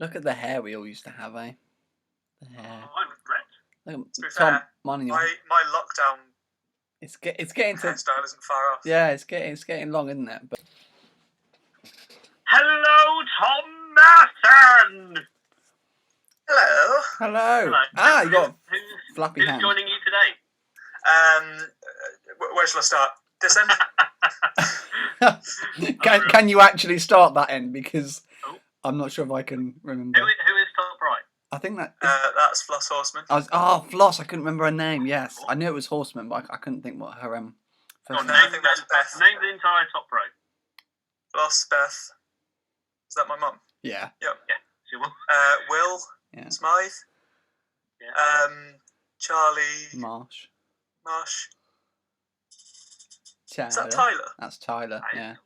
Look at the hair we all used to have, eh? The hair. I regret. Look, To be Tom, fair, mine and my yours. lockdown It's getting to. hairstyle isn't far off. Yeah, it's getting long, isn't it? But Hello, Tom Merson! Hello. hello. Ah, you got Who's flappy hands. joining you today? Where shall I start? This end? Can you actually start that end? Because Oh. I'm not sure if I can remember. Who is top right? I think that. That's Floss Horseman. Floss. I couldn't remember her name. Yes, I knew it was Horseman, but I couldn't think what her first no, name. I think that's Beth. Name the entire top row. Floss, Beth. Is that my mum? Yeah. Yep. Yeah. She will. Will. Yeah. Smythe. Yeah. Charlie. Marsh. Is that Tyler? That's Tyler. Yeah.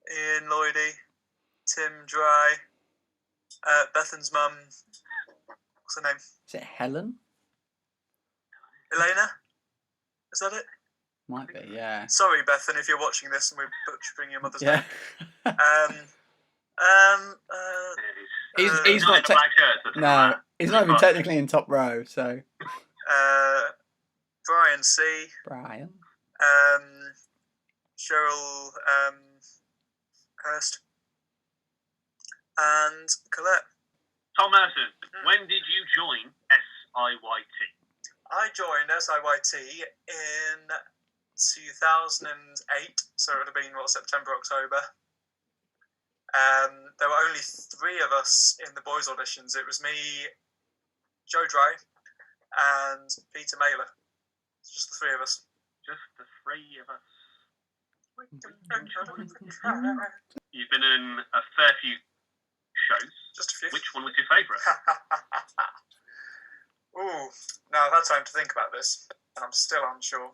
Ian Lloydie. Tim Dry. Bethan's mum. What's her name? Is it Helen? Elena? Is that it? Might be. Yeah. Sorry, Bethan, if you're watching this and we're butchering your mother's Yeah. name. He's not. No, he's not even technically in top row. So. Brian C. Brian. Cheryl Hurst. And Colette. Tom Merson, when did you join SIYT? I joined SIYT in 2008, so it would have been, September, October. There were only 3 of us in the boys' auditions. It was me, Joe Dry, and Peter Mailer. It's just the 3 of us. Just the 3 of us. You've been in a fair few shows. Just a few. Which one was your favourite? Ooh, now I've had time to think about this, and I'm still unsure.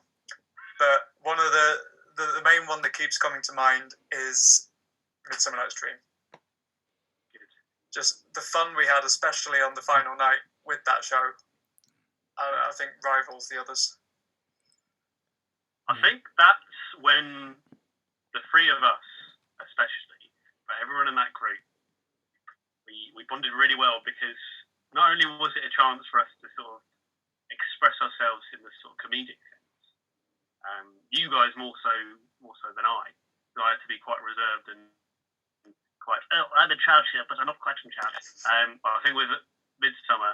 But one of the main one that keeps coming to mind is Midsummer Night's Dream. Good. Just the fun we had, especially on the final night with that show, I think rivals the others. I think that's when the 3 of us, especially, but everyone in that group, we bonded really well, because not only was it a chance for us to sort of express ourselves in the sort of comedic sense, you guys more so than I. So I had to be quite reserved and quite. I'm in charge here, but I'm not quite in charge. But I think with Midsummer,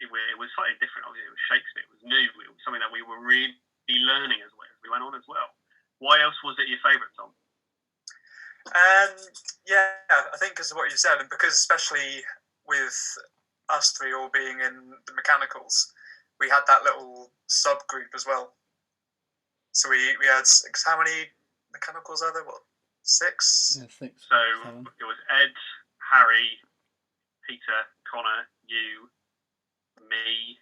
it was slightly different. Obviously, it was Shakespeare. It was new. It was something that we were really learning as we went on as well. Why else was it your favourite, Tom? Yeah, I think because of what you said, and because especially with us 3 all being in the mechanicals, we had that little subgroup as well. So we had how many mechanicals are there? 6? Yeah, 6. So 7. it was Ed, Harry, Peter, Connor, you, me.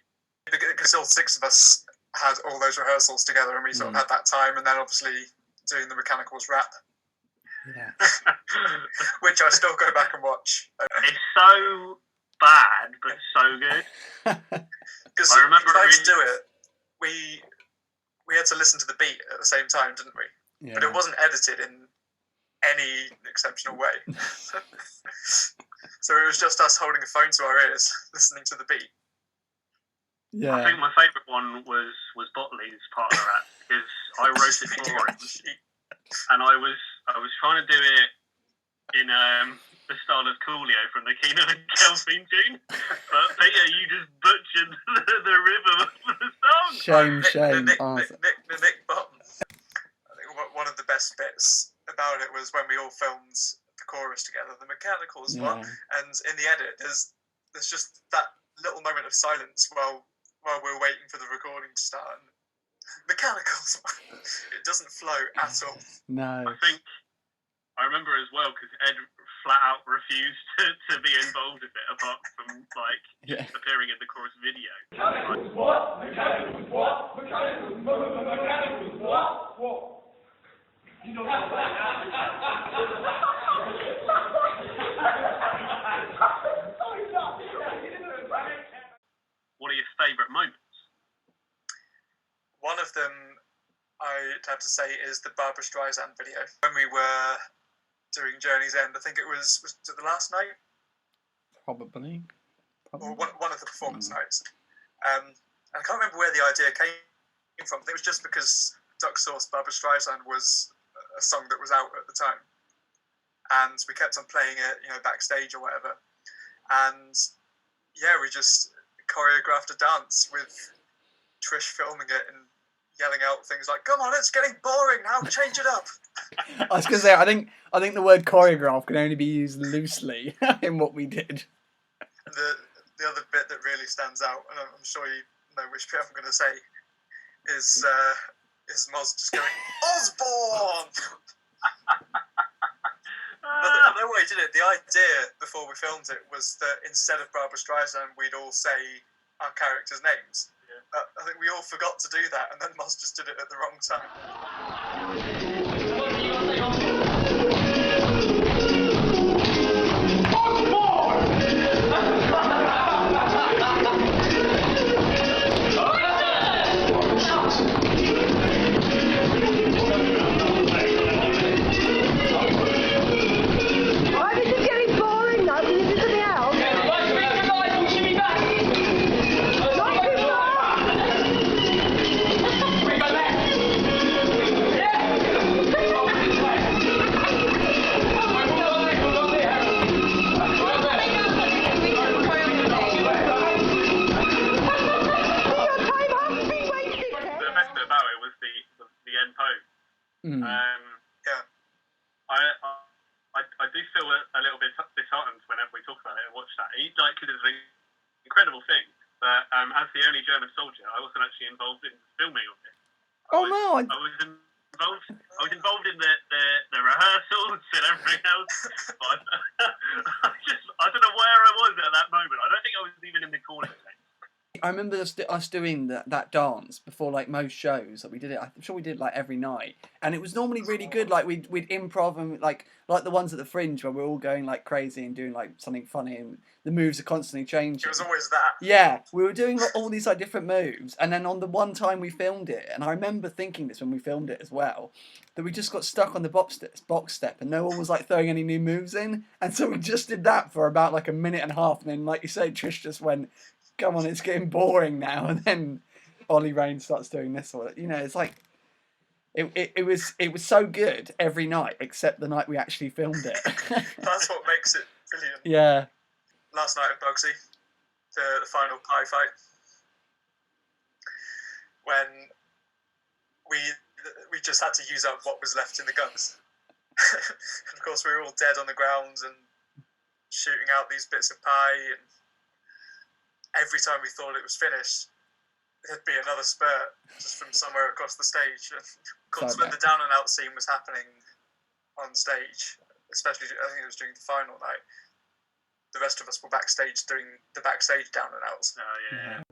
Because all 6 of us had all those rehearsals together, and we sort of had that time, and then obviously doing the mechanicals rap. Yeah. Which I still go back and watch. It's so bad, but so good. Because I remember trying to do it, we had to listen to the beat at the same time, didn't we? Yeah. But it wasn't edited in any exceptional way. So it was just us holding a phone to our ears, listening to the beat. Yeah. I think my favourite one was Botley's part of the rap, because I wrote it for him, and I was trying to do it in the style of Coolio from the Keenan and Kel theme tune, but Peter, you just butchered the rhythm of the song. Shame. The Nick Bottom. I think one of the best bits about it was when we all filmed the chorus together, the mechanicals one, and in the edit there's just that little moment of silence while we're waiting for the recording to start. And mechanicals, it doesn't flow at all. No. I remember as well, because Ed flat out refused to be involved in it, apart from appearing in the chorus video. Mechanicals what? Mechanicals what? Mechanicals what? You know What are your favourite moments? One of them, I'd have to say, is the Barbra Streisand video. When we were doing Journey's End, I think it was it the last night? Probably. or one of the performance nights. And I can't remember where the idea came from. It was just because Duck Sauce Barbra Streisand was a song that was out at the time, and we kept on playing it, backstage or whatever. And yeah, we just choreographed a dance with Trish filming it and yelling out things like, "Come on, it's getting boring now, change it up." I was gonna say, I think the word choreograph can only be used loosely in what we did. And the other bit that really stands out, and I'm sure you know which bit I'm going to say, is Moz just going, "Osborne!" I know why he did it. The idea before we filmed it was that instead of Barbra Streisand, we'd all say our characters' names. Yeah. I think we all forgot to do that, and then Moz just did it at the wrong time. I do feel a little bit disheartened whenever we talk about it and watch that. It is an incredible thing, but as the only German soldier, I wasn't actually involved in filming of it. I was involved in the rehearsals and everything else, but I don't know where I was at that moment. I don't think I was even in the corner. I remember us doing that dance before like most shows. Like we did it. I'm sure we did like every night, and it was normally really good. Like we'd improv and like the ones at the Fringe where we're all going like crazy and doing like something funny, and the moves are constantly changing. It was always that. Yeah, we were doing all these like different moves, and then on the one time we filmed it, and I remember thinking this when we filmed it as well, that we just got stuck on the box step, and no one was like throwing any new moves in, and so we just did that for about like a minute and a half, and then like you say, Trish just went, "Come on, it's getting boring now," and then Ollie Rain starts doing this or it's like it was so good every night except the night we actually filmed it. That's what makes it brilliant. Yeah. Last night at Bugsy, the final pie fight, when we just had to use up what was left in the guns. And of course we were all dead on the ground and shooting out these bits of pie, and every time we thought it was finished, there'd be another spurt just from somewhere across the stage. And of course, when the down and out scene was happening on stage, especially I think it was during the final night, the rest of us were backstage doing the backstage down and outs. Oh yeah.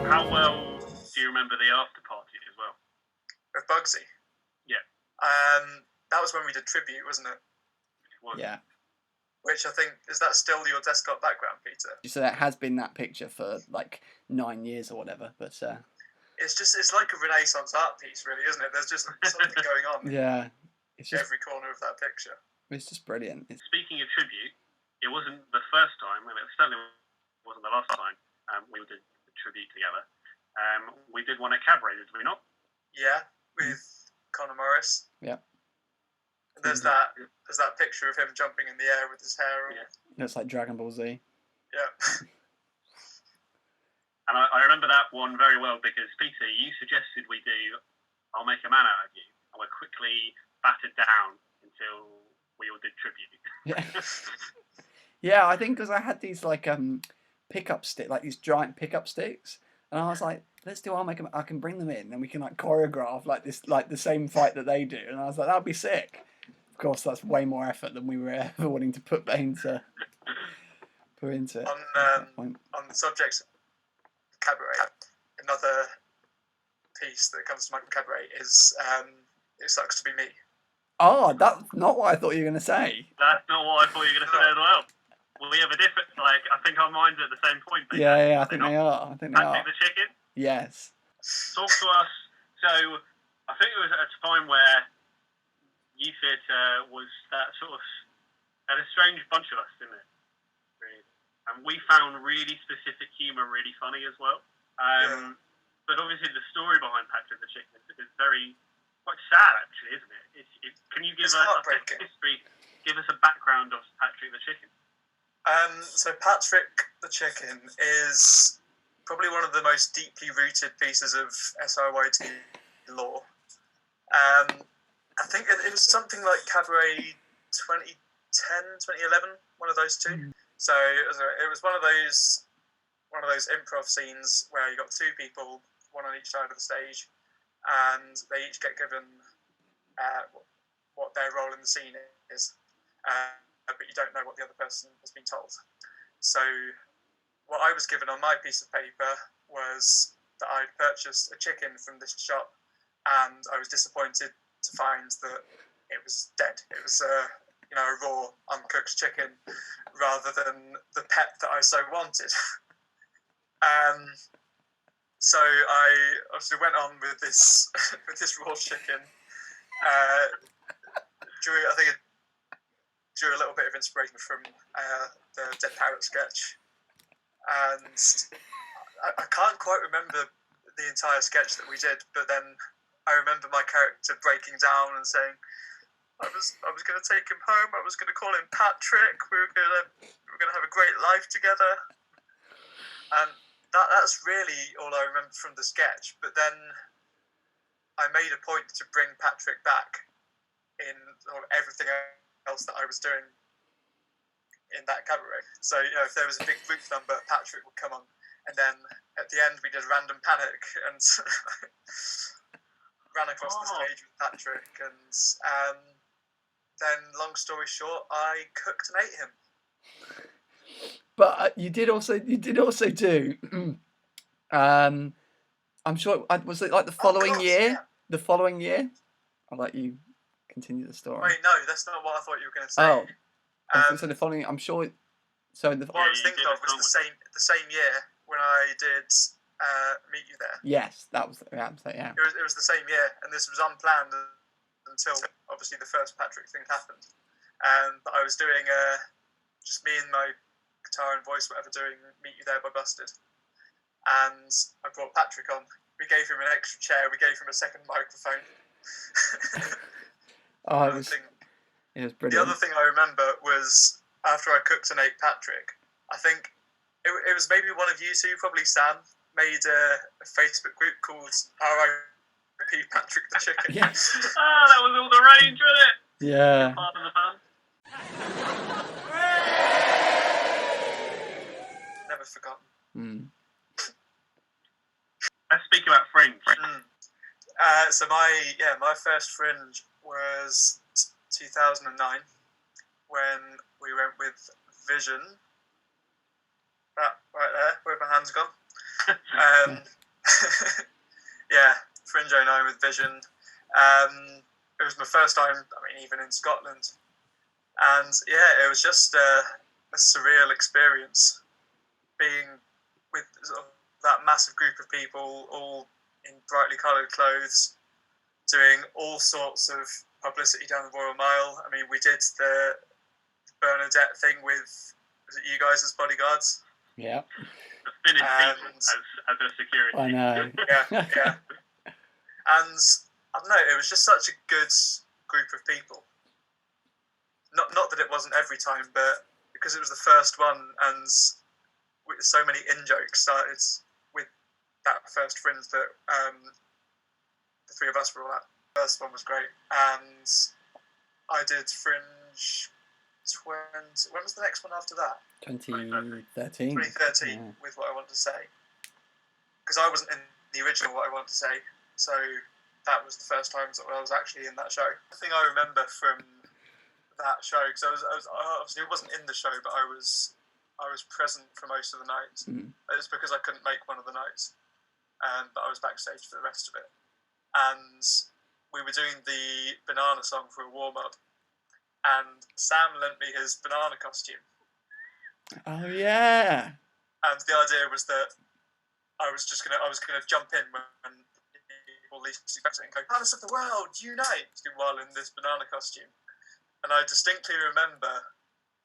How well do you remember the after party as well? With Bugsy? Yeah. That was when we did tribute, wasn't it? Yeah. Which I think, is that still your desktop background, Peter? So that has been that picture for like 9 years or whatever, but it's like a Renaissance art piece, really, isn't it? There's just something going on. Yeah. It's just every corner of that picture. It's just brilliant. Speaking of tribute, it wasn't the first time, and it certainly wasn't the last time we did a tribute together. We did one at Cabaret, did we not? Yeah, with Conor Morris. Yeah. And there's that picture of him jumping in the air with his hair on. Yeah. Looks like Dragon Ball Z. Yeah. And I remember that one very well because, Peter, you suggested we do I'll Make a Man Out of You, and we're quickly battered down until we all did tribute. Yeah. Yeah, I think because I had these like pickup stick, like these giant pickup sticks, and I was like, let's do I can bring them in, and we can like choreograph like this, like the same fight that they do, and I was like, that'd be sick. Of course, that's way more effort than we were ever wanting to put into it. On the subject of Cabaret, another piece that comes to mind from Cabaret is it sucks to be me. Oh, that's not what I thought you were going to say. That's not what I thought you were going to say as well. Well, we have a different, like, I think our minds are at the same point. Yeah, I think they are. I think they are. Patrick the Chicken? Yes. Talk to us. So, I think it was at a time where youth theatre was that sort of, had a strange bunch of us, didn't it? Really. And we found really specific humour really funny as well. But obviously the story behind Patrick the Chicken is very, quite sad actually, isn't it? Can you give us a history, give us a background of Patrick the Chicken? So Patrick the Chicken is probably one of the most deeply rooted pieces of SIYT lore. I think it was something like Cabaret 2010, 2011, one of those two. So it was one of those improv scenes where you got two people, one on each side of the stage, and they each get given what their role in the scene is. But you don't know what the other person has been told. So what I was given on my piece of paper was that I'd purchased a chicken from this shop, and I was disappointed to find that it was dead. It was a raw, uncooked chicken rather than the pet that I so wanted. So I obviously went on with this raw chicken. Drew a little bit of inspiration from the Dead Parrot sketch, and I can't quite remember the entire sketch that we did, but then I remember my character breaking down and saying, I was going to take him home, I was going to call him Patrick, we were going to have a great life together, and that's really all I remember from the sketch. But then I made a point to bring Patrick back in everything else that I was doing in that cabaret. So, if there was a big group number, Patrick would come on, and then at the end we did Random Panic and ran across the stage with Patrick, and then, long story short, I cooked and ate him. But you did also do. I'm sure. Was it like the following year? Yeah. The following year. I'll let you continue the story. Wait, no, that's not what I thought you were going to say. Oh, so the following. I'm sure. So what I was thinking of was the same year when I did Meet You There. Yes, that was yeah. It was the same year, and this was unplanned until obviously the first Patrick thing happened. But I was doing just me and my guitar and voice, whatever, doing Meet You There by Busted, and I brought Patrick on. We gave him an extra chair. We gave him a second microphone. It was brilliant. The other thing I remember was after I cooked and ate Patrick, I think it was maybe one of you two, probably Sam, made a Facebook group called R.I.P. Patrick the Chicken. Yeah. That was all the rage, wasn't it? Yeah. Part of the fun. Never forgotten. Let's speak about Fringe. So my first Fringe was 2009 when we went with Vision. That right there, where my hand's gone. Yeah, Fringe 09 with Vision. It was my first time, even in Scotland. And yeah, it was just a surreal experience being with sort of that massive group of people, all in brightly coloured clothes, doing all sorts of publicity down the Royal Mile. We did the Bernadette thing with, was it you guys as bodyguards? Yeah. The Finnish people as a security. I know. Yeah. And I don't know, it was just such a good group of people. Not that it wasn't every time, but because it was the first one, and so many in-jokes started with that first Fringe that the three of us were all at. The first one was great, and I did Fringe 20... When was the next one after that? 2013. 2013, yeah. With What I Want to Say. Because I wasn't in the original What I Want to Say, so that was the first time that I was actually in that show. The thing I remember from that show, because I was obviously it wasn't in the show, but I was present for most of the night. It's because I couldn't make one of the nights, but I was backstage for the rest of it. And we were doing the banana song for a warm-up, and Sam lent me his banana costume. Oh yeah. And the idea was that I was gonna jump in when people least expect it and go, "Palace of the World, unite!" while in this banana costume. And I distinctly remember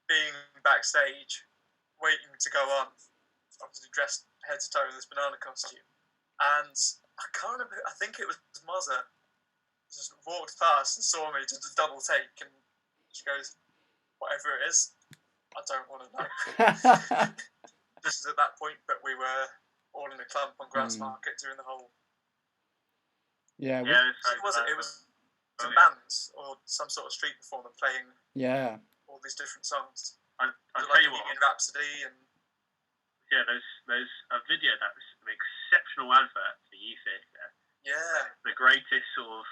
being backstage, waiting to go on, obviously dressed head to toe in this banana costume. And I can't remember, I think it was Mozza, just walked past and saw me, just a double take, and she goes, "Whatever it is, I don't want to know." This is at that point that we were all in a clump on Grassmarket doing the whole. Yeah. It was a band or some sort of street performer playing. Yeah. All these different songs. I'll like tell you what. Bohemian Rhapsody and. Yeah, there's a video that was an exceptional advert for Youth Theatre. Yeah. The greatest sort of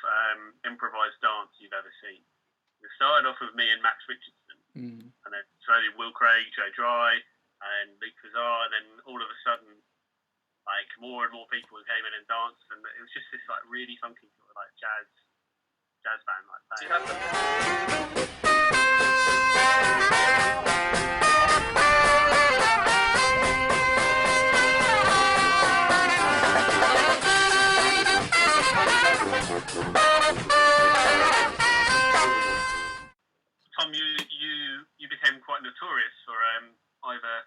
improvised dance you've ever seen. It started off with me and Max Richardson, and then slowly Will Craig, Joe Dry, and Luke Kazar, and then all of a sudden, like more and more people came in and danced, and it was just this like really funky sort of like jazz band like that. Do you have them? Tom, you became quite notorious for either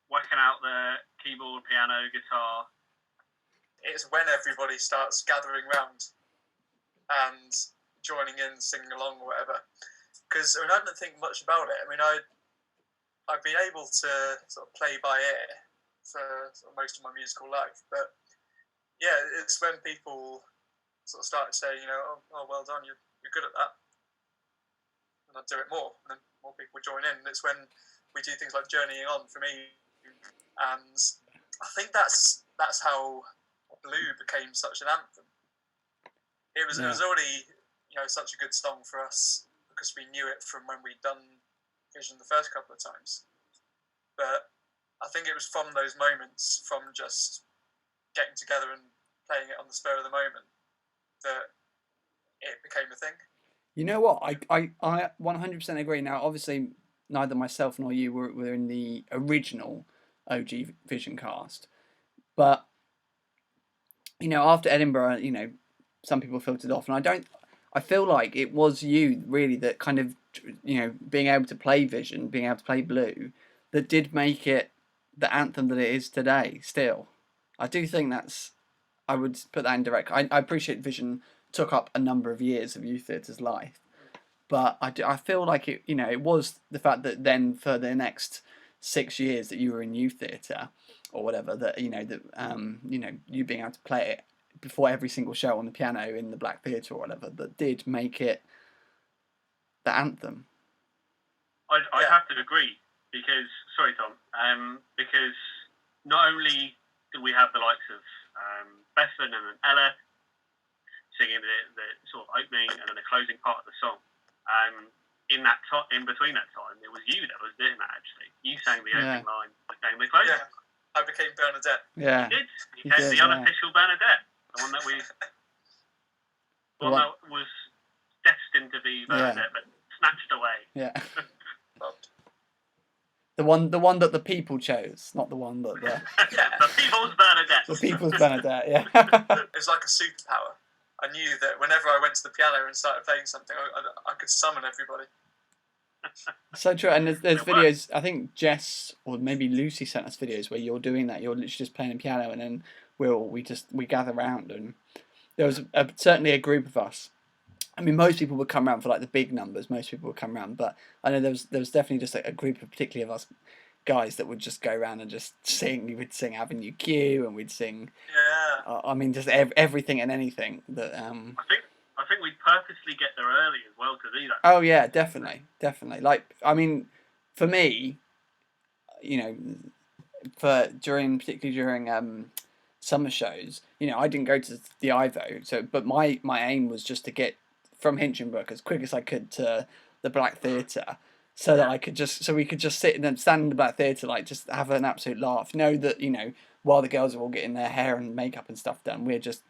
whacking out the keyboard, piano, guitar. It's when everybody starts gathering round and joining in, singing along or whatever. Because I didn't think much about it. I've been able to sort of play by ear for sort of most of my musical life, but yeah, it's when people sort of started saying, oh, well done, you're good at that. And I'd do it more, and then more people would join in. And it's when we do things like Journeying On for me, and I think that's how Blue became such an anthem. It was already such a good song for us because we knew it from when we'd done Vision the first couple of times. But I think it was from those moments, from just getting together and playing it on the spur of the moment, that it became a thing. You know what? I 100% agree. Now, obviously, neither myself nor you were in the original OG Vision cast. But, after Edinburgh, some people filtered off. And I feel like it was you, really, that kind of, being able to play Vision, being able to play Blue, that did make it the anthem that it is today, still. I do think I would put that in direct. I appreciate Vision took up a number of years of youth theatre's life, but I feel like it it was the fact that then for the next 6 years that you were in youth theatre or whatever, that you being able to play it before every single show on the piano in the Black Theatre or whatever, that did make it the anthem. I have to agree because sorry Tom, because not only did we have the likes of Bethan and Ella singing the sort of opening and then the closing part of the song. In between that time, it was you that was doing that. Actually, you sang the opening line, sang the closing. Yeah, I became Bernadette. Yeah, you did. You became the unofficial Bernadette, the one that that was destined to be Bernadette, but snatched away. Yeah. The one that the people chose, not the one that the the people's Bernadette. The people's Bernadette. Yeah. It was like a superpower. I knew that whenever I went to the piano and started playing something, I could summon everybody. So true, and there's videos. I think Jess or maybe Lucy sent us videos where you're doing that. You're literally just playing the piano, and then we gather around, and there was certainly a group of us. I mean, most people would come around for like the big numbers. Most people would come around, but I know there was definitely just a group of particularly of us guys that would just go around and just sing. We would sing Avenue Q, and we'd sing. Yeah. I mean, just everything and anything that. I think we'd purposely get there early as well to do that. Oh yeah, definitely. Like, I mean, for me, particularly during summer shows, I didn't go to the Ivo, but my aim was just to get from Hinchinbrook as quick as I could to the Black Theatre, so that we could just sit and stand in the Black Theatre, like just have an absolute laugh. Know that while the girls are all getting their hair and makeup and stuff done, we're just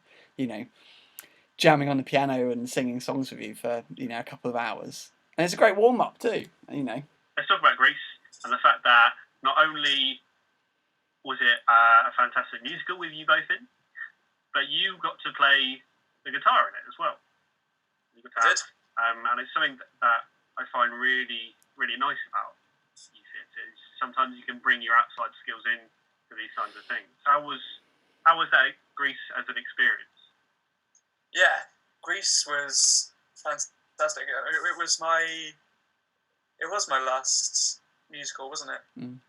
jamming on the piano and singing songs with you for a couple of hours, and it's a great warm up too. Let's talk about Grease and the fact that not only was it a fantastic musical with you both in, but you got to play the guitar in it as well. The guitar. And it's something that I find really, really nice about SIYT is sometimes you can bring your outside skills in to these kinds of things. How was that Grease as an experience? Yeah, Grease was fantastic. It was my last musical, wasn't it? Mm.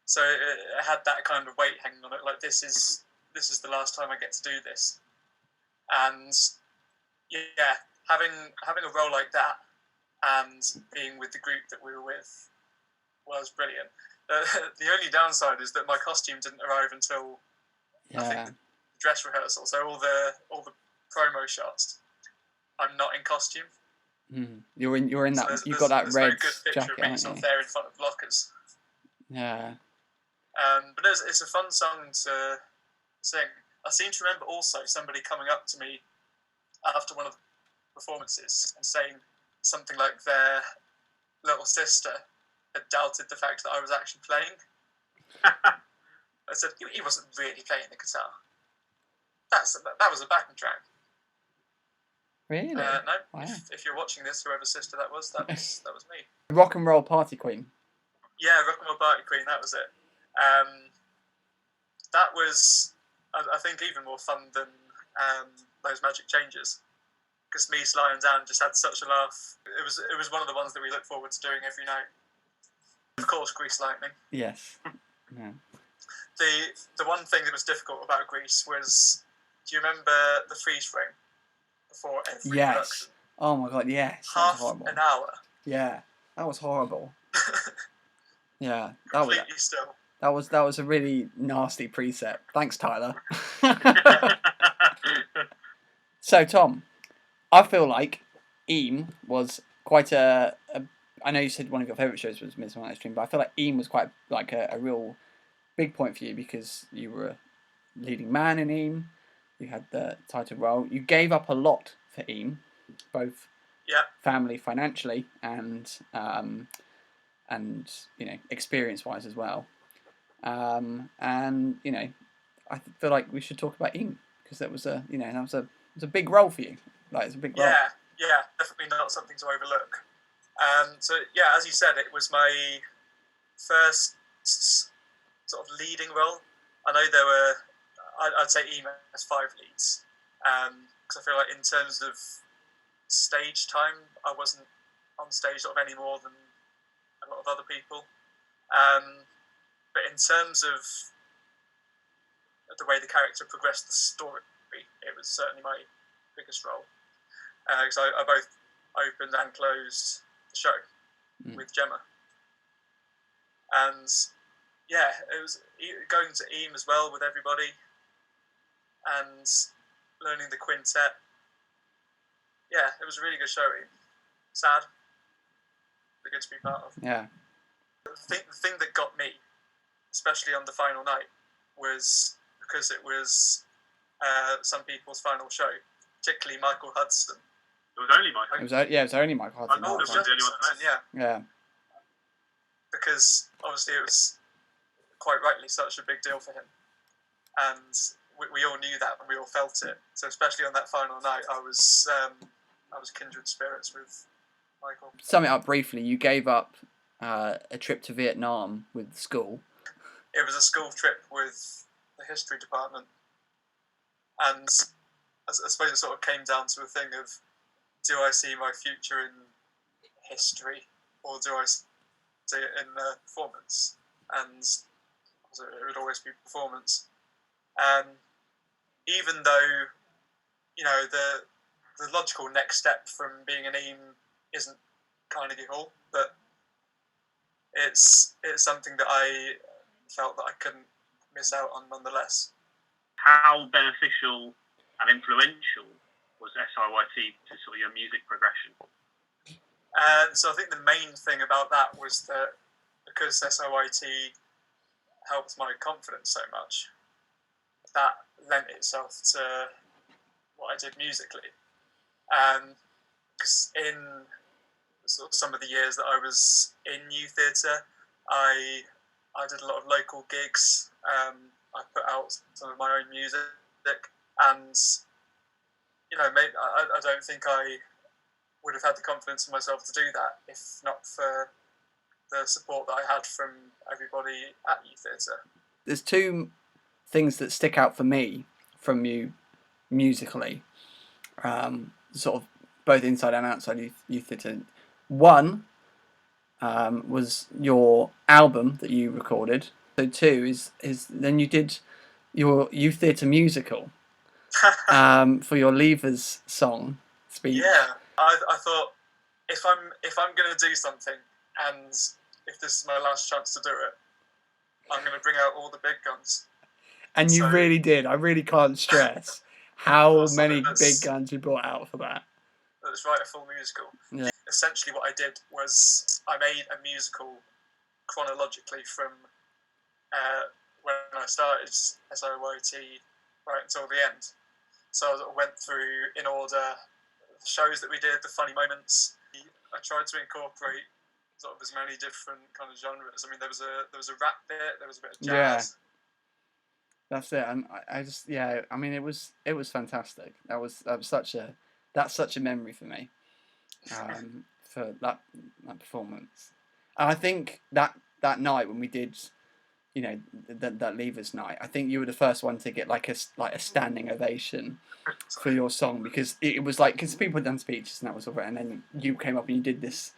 So it had that kind of weight hanging on it. Like this is the last time I get to do this, and yeah, having a role like that and being with the group that we were with was brilliant. The only downside is that my costume didn't arrive until I think the dress rehearsal. So all the promo shots, I'm not in costume. Mm. You're in that. So You've got that red no good picture jacket, of me haven't sort you? of there in front of lockers. Yeah. But it's a fun song to sing. I seem to remember also somebody coming up to me after one of the performances and saying something like their little sister had doubted the fact that I was actually playing. I said he wasn't really playing the guitar. That was a backing track. Really? No. Wow. If you're watching this, whoever's sister that was me. Rock and roll party queen. Yeah, Rock and Roll Party Queen. That was it. That was, I think, even more fun than those Magic Changes. Because me, Sly, and Dan just had such a laugh. It was one of the ones that we look forward to doing every night. Of course, Grease Lightning. Yes. Yeah. The one thing that was difficult about Grease was, do you remember the freeze frame before every production? Oh my god, yes. That was Half horrible. an hour. Yeah, that was horrible. Yeah, that Completely still. was a really nasty preset. Thanks, Tyler. So, Tom, I feel like Eam was quite a I know you said one of your favourite shows was Midsummer Night's Dream, but I feel like Eam was quite like a real big point for you because you were a leading man in Eam. You had the title role. You gave up a lot for Eam, both family, financially, and experience wise as well. And I feel like we should talk about Eam because that was a big role for you. Like it's a big role. Yeah, definitely not something to overlook. So yeah, as you said, it was my first sort of leading role. I know there were, I'd say Eam has 5 leads, because I feel like in terms of stage time, I wasn't on stage sort of any more than a lot of other people. But in terms of the way the character progressed the story, it was certainly my biggest role. Because I both opened and closed the show with Gemma. And yeah, it was going to Eam as well with everybody and learning the quintet. Yeah, it was a really good show, Eam. Sad, but good to be part of. Yeah. The thing that got me, especially on the final night, was because it was some people's final show, particularly Michael Hudson. It was only Michael. It was only Michael Hudson. It was the only one. Yeah. Because obviously it was quite rightly such a big deal for him, and we all knew that and we all felt it. So especially on that final night, I was kindred spirits with Michael. Sum it up briefly. You gave up a trip to Vietnam with school. It was a school trip with the history department, and I suppose it sort of came down to a thing of, do I see my future in history or do I see it in performance? And it would always be performance. Even though, the logical next step from being an Eam isn't Carnegie Hall, but it's something that I felt that I couldn't miss out on nonetheless. How beneficial and influential was SIYT to sort of your music progression? So I think the main thing about that was that because SIYT helped my confidence so much, that lent itself to what I did musically. Because in sort of some of the years that I was in youth theatre, I did a lot of local gigs. I put out some of my own music, and maybe I don't think I would have had the confidence in myself to do that if not for the support that I had from everybody at youth theatre. There's two things that stick out for me from you musically, sort of both inside and outside youth theatre. One was your album that you recorded. So two is then you did your youth theatre musical for your Leavers song speech. Yeah, I thought if I'm going to do something, and if this is my last chance to do it, I'm going to bring out all the big guns. And you really did. I really can't stress how many big guns you brought out for that. Let's write a full musical. Yeah. Essentially what I did was I made a musical chronologically from when I started SIYT right until the end. So I went through in order the shows that we did, the funny moments. I tried to incorporate sort of as many different kind of genres. I mean, there was a rap bit, there was a bit of jazz. Yeah. That's it, and I just I mean it was fantastic. That's such a memory for me, for that performance. And I think that night when we did, that Leavers night, I think you were the first one to get like a standing ovation for your song, because it was like, because people had done speeches and that was all right, and then you came up and you did this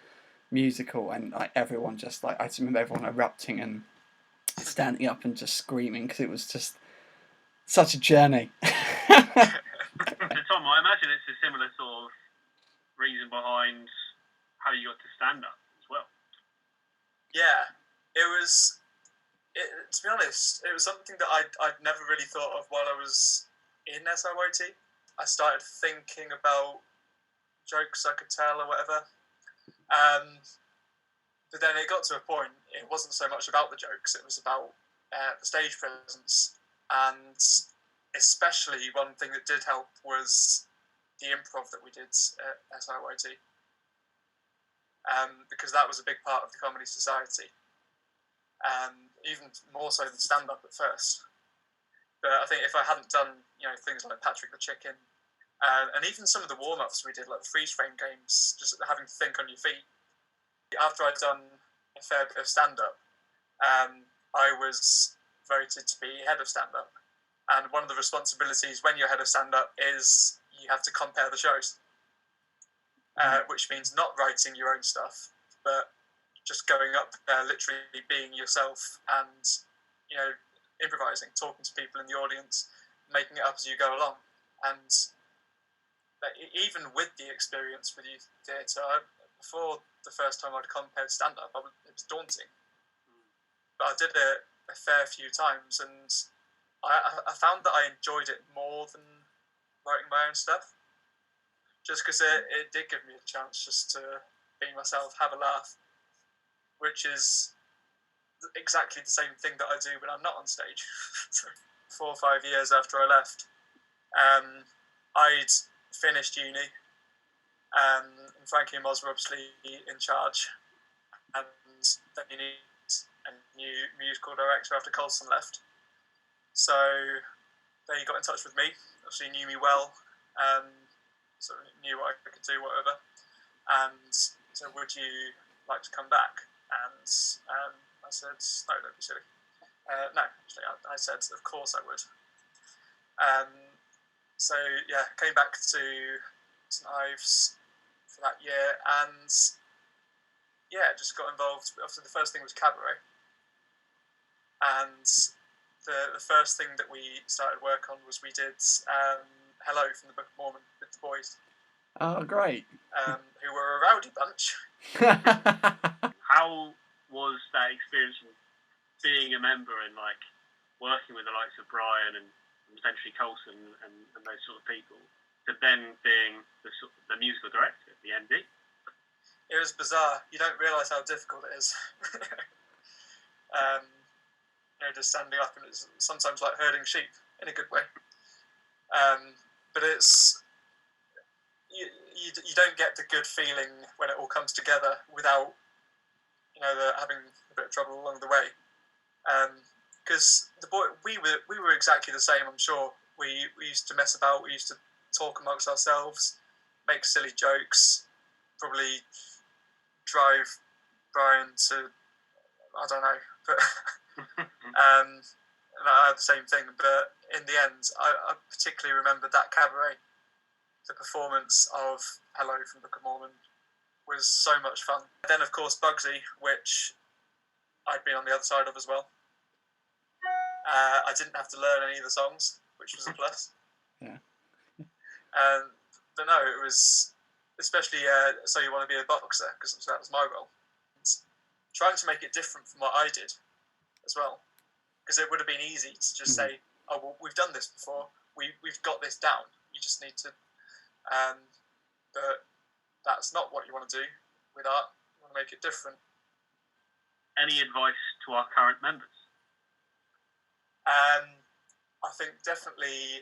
musical, and like everyone just like, I just remember everyone erupting and standing up and just screaming, because it was just such a journey. So Tom, I imagine it's a similar sort of reason behind how you got to stand up as well. Yeah, it was. To be honest, it was something that I'd never really thought of while I was in SIYT. I started thinking about jokes I could tell or whatever. But then it got to a point, it wasn't so much about the jokes, it was about the stage presence. And especially one thing that did help was the improv that we did at SIYT. Because that was a big part of the Comedy Society. Even more so than stand-up at first. But I think if I hadn't done, things like Patrick the Chicken, and even some of the warm-ups we did, like the freeze frame games, just having to think on your feet. After I'd done a fair bit of stand-up, I was voted to be head of stand-up. And one of the responsibilities when you're head of stand-up is you have to compare the shows, which means not writing your own stuff, but just going up there, literally being yourself and, improvising, talking to people in the audience, making it up as you go along. And even with the experience with youth theatre, before the first time I'd compared stand-up, it was daunting. But I did it a fair few times, and I found that I enjoyed it more than writing my own stuff. Just because it did give me a chance just to be myself, have a laugh, which is exactly the same thing that I do when I'm not on stage. 4 or 5 years after I left, I'd finished uni, and Frankie and Moz were obviously in charge, and then you need a new musical director after Colson left. So they got in touch with me, obviously knew me well, sort of knew what I could do, whatever, and said, would you like to come back? And I said, no, don't be silly. No, actually, I said, of course I would. So, came back to St Ives for that year, and, just got involved. Obviously, the first thing was cabaret. And the first thing that we started work on was we did Hello from the Book of Mormon with the boys. Oh, great. Who were a rowdy bunch. How was that experience of being a member and like working with the likes of Brian and potentially Colson and those sort of people, to then being the musical director, the MD? It was bizarre. You don't realise how difficult it is. Just standing up, and it's sometimes like herding sheep in a good way. But it's you don't get the good feeling when it all comes together without having a bit of trouble along the way. Because we were exactly the same. I'm sure we used to mess about. We used to talk amongst ourselves, make silly jokes, probably drive Brian to, I don't know, but and I had the same thing. But in the end, I particularly remember that cabaret. The performance of Hello from Book of Mormon was so much fun. Then, of course, Bugsy, which I'd been on the other side of as well. I didn't have to learn any of the songs, which was a plus. Yeah. But no, it was especially So You Want to Be a Boxer, because that was my role. And trying to make it different from what I did as well, because it would have been easy to just say, "Oh, well, we've done this before. We've got this down. You just need to." But that's not what you want to do with art. You want to make it different. Any advice to our current members? I think definitely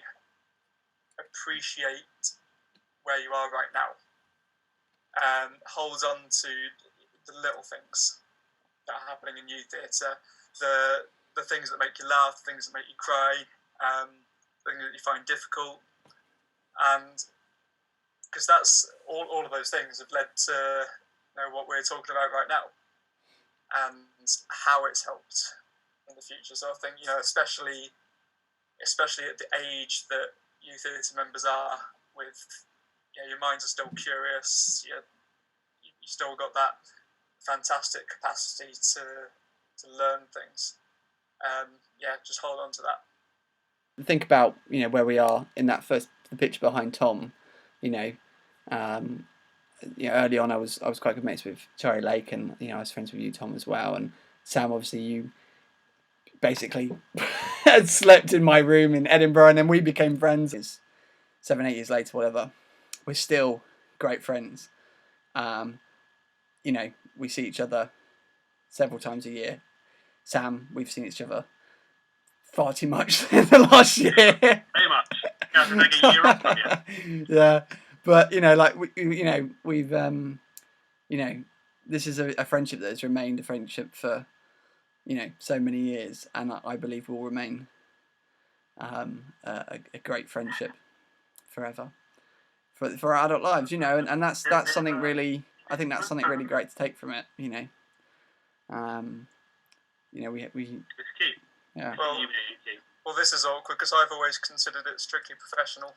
appreciate where you are right now. Hold on to the little things that are happening in youth theatre, the things that make you laugh, things that make you cry, things that you find difficult, and because that's all of those things have led to what we're talking about right now, and how it's helped in the future. So I think especially at the age that youth theatre members are, with your minds are still curious, you still got that fantastic capacity to learn things. Just hold on to that. Think about where we are in that the picture behind Tom. Early on I was quite good mates with Charlie Lake, and I was friends with you, Tom, as well, and Sam. Obviously, you basically had slept in my room in Edinburgh, and then we became friends. 7-8 years later, whatever, we're still great friends. We see each other several times a year. Sam, we've seen each other far too much in the last year. Very much. You have to take a year off from you. Yeah, but we've this is a friendship that has remained a friendship for so many years, and I believe will remain a great friendship forever for our adult lives. And that's something really. I think that's something really great to take from it. We It's key. Yeah. Well, this is awkward because I've always considered it strictly professional.